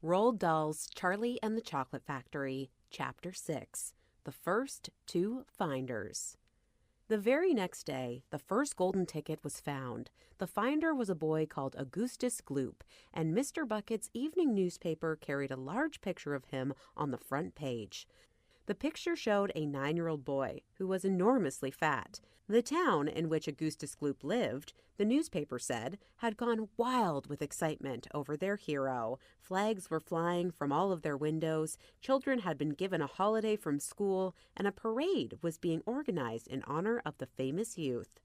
Roald Dahl's Charlie and the Chocolate Factory, Chapter 6, The First Two Finders. The very next day, the first golden ticket was found. The finder was a boy called Augustus Gloop, and Mr. Bucket's evening newspaper carried a large picture of him on the front page. The picture showed a 9-year-old boy who was enormously fat. The town in which Augustus Gloop lived, the newspaper said, had gone wild with excitement over their hero. Flags were flying from all of their windows, children had been given a holiday from school, and a parade was being organized in honor of the famous youth.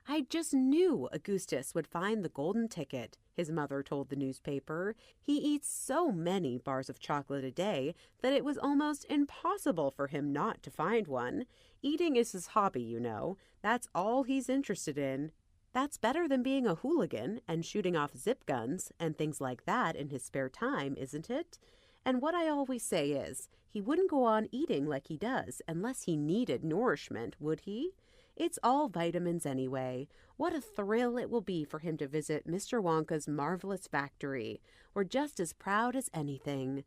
"I just knew Augustus would find the golden ticket," his mother told the newspaper. "He eats so many bars of chocolate a day that it was almost impossible for him not to find one. Eating is his hobby, you know. That's all he's interested in. That's better than being a hooligan and shooting off zip guns and things like that in his spare time, isn't it? And what I always say is, he wouldn't go on eating like he does unless he needed nourishment, would he? It's all vitamins anyway. What a thrill it will be for him to visit Mr. Wonka's marvelous factory. We're just as proud as anything."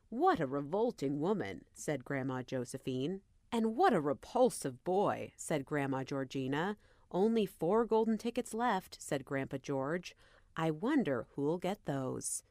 "What a revolting woman," said Grandma Josephine. "And what a repulsive boy," said Grandma Georgina. "Only 4 golden tickets left," said Grandpa George. "I wonder who'll get those."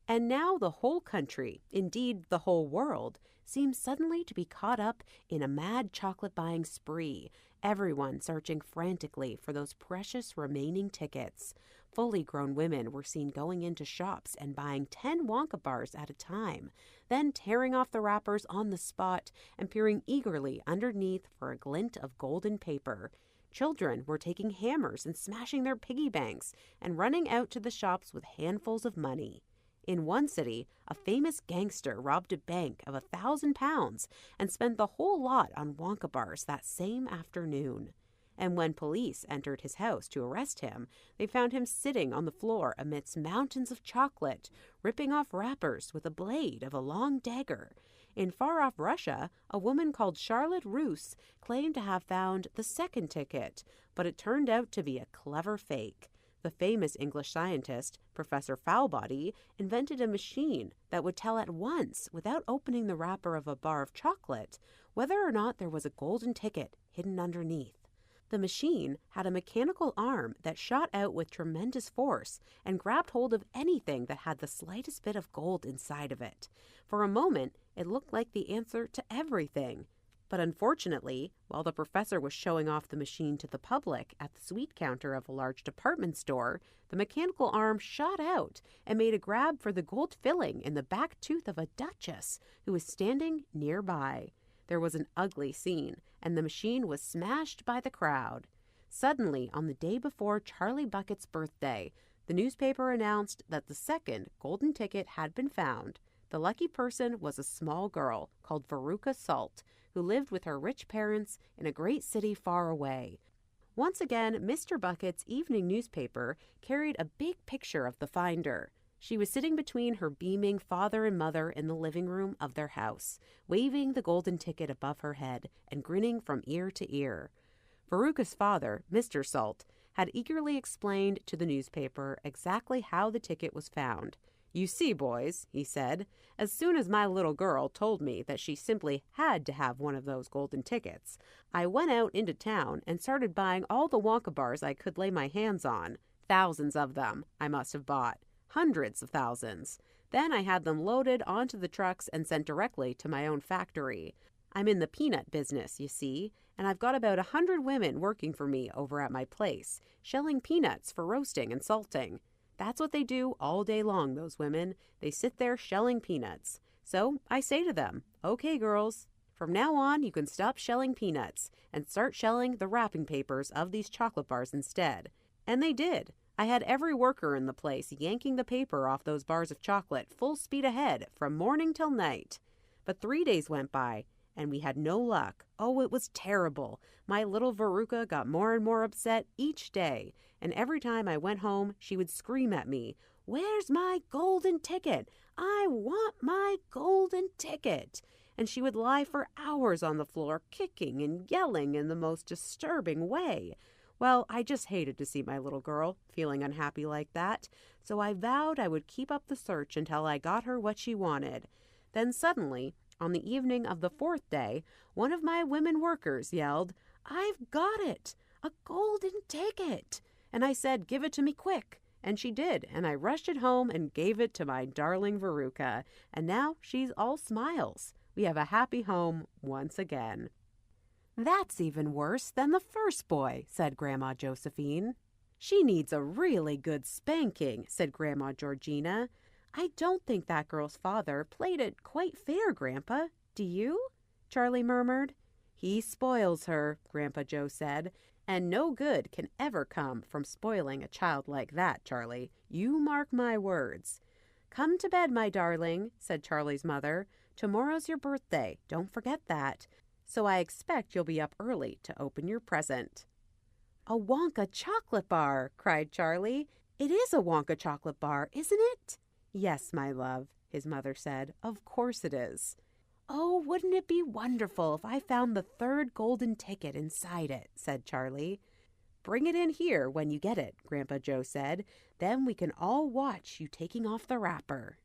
And now the whole country, indeed the whole world, seemed suddenly to be caught up in a mad chocolate-buying spree, everyone searching frantically for those precious remaining tickets. Fully grown women were seen going into shops and buying 10 Wonka bars at a time, then tearing off the wrappers on the spot and peering eagerly underneath for a glint of golden paper. Children were taking hammers and smashing their piggy banks and running out to the shops with handfuls of money. In one city, a famous gangster robbed a bank of £1,000 and spent the whole lot on Wonka bars that same afternoon. And when police entered his house to arrest him, they found him sitting on the floor amidst mountains of chocolate, ripping off wrappers with the blade of a long dagger. In far-off Russia, a woman called Charlotte Roos claimed to have found the second ticket, but it turned out to be a clever fake. The famous English scientist, Professor Foulbody, invented a machine that would tell at once, without opening the wrapper of a bar of chocolate, whether or not there was a golden ticket hidden underneath. The machine had a mechanical arm that shot out with tremendous force and grabbed hold of anything that had the slightest bit of gold inside of it. For a moment, it looked like the answer to everything. But unfortunately, while the professor was showing off the machine to the public at the sweet counter of a large department store, the mechanical arm shot out and made a grab for the gold filling in the back tooth of a duchess who was standing nearby. There was an ugly scene, and the machine was smashed by the crowd. Suddenly, on the day before Charlie Bucket's birthday, the newspaper announced that the second golden ticket had been found. The lucky person was a small girl called Veruca Salt, who lived with her rich parents in a great city far away. Once again, Mr. Bucket's evening newspaper carried a big picture of the finder. She was sitting between her beaming father and mother in the living room of their house, waving the golden ticket above her head and grinning from ear to ear. Veruca's father, Mr. Salt, had eagerly explained to the newspaper exactly how the ticket was found. "You see, boys," he said, "as soon as my little girl told me that she simply had to have one of those golden tickets, I went out into town and started buying all the Wonka bars I could lay my hands on. Thousands of them I must have bought. Hundreds of thousands. Then I had them loaded onto the trucks and sent directly to my own factory. I'm in the peanut business, you see, and I've got about 100 women working for me over at my place, shelling peanuts for roasting and salting. That's what they do all day long, those women. They sit there shelling peanuts. So I say to them, 'Okay, girls, from now on you can stop shelling peanuts and start shelling the wrapping papers of these chocolate bars instead.' And they did. I had every worker in the place yanking the paper off those bars of chocolate full speed ahead from morning till night. But 3 days went by, and we had no luck. Oh, it was terrible. My little Veruca got more and more upset each day, and every time I went home, she would scream at me, 'Where's my golden ticket? I want my golden ticket!' And she would lie for hours on the floor, kicking and yelling in the most disturbing way. Well, I just hated to see my little girl feeling unhappy like that, so I vowed I would keep up the search until I got her what she wanted. Then suddenly, on the evening of the fourth day, one of my women workers yelled, "I've got it! A golden ticket!" And I said, "Give it to me quick." And she did, and I rushed it home and gave it to my darling Veruca. And now she's all smiles. We have a happy home once again. "That's even worse than the first boy," said Grandma Josephine. "She needs a really good spanking," said Grandma Georgina. "I don't think that girl's father played it quite fair, Grandpa. Do you?" Charlie murmured. "He spoils her," Grandpa Joe said, "and no good can ever come from spoiling a child like that, Charlie. You mark my words." "Come to bed, my darling," said Charlie's mother. "Tomorrow's your birthday. Don't forget that. So I expect you'll be up early to open your present." "A Wonka chocolate bar!" cried Charlie. "It is a Wonka chocolate bar, isn't it?" "Yes, my love," his mother said. "Of course it is." "Oh, wouldn't it be wonderful if I found the third golden ticket inside it?" said Charlie. "Bring it in here when you get it," Grandpa Joe said. "Then we can all watch you taking off the wrapper."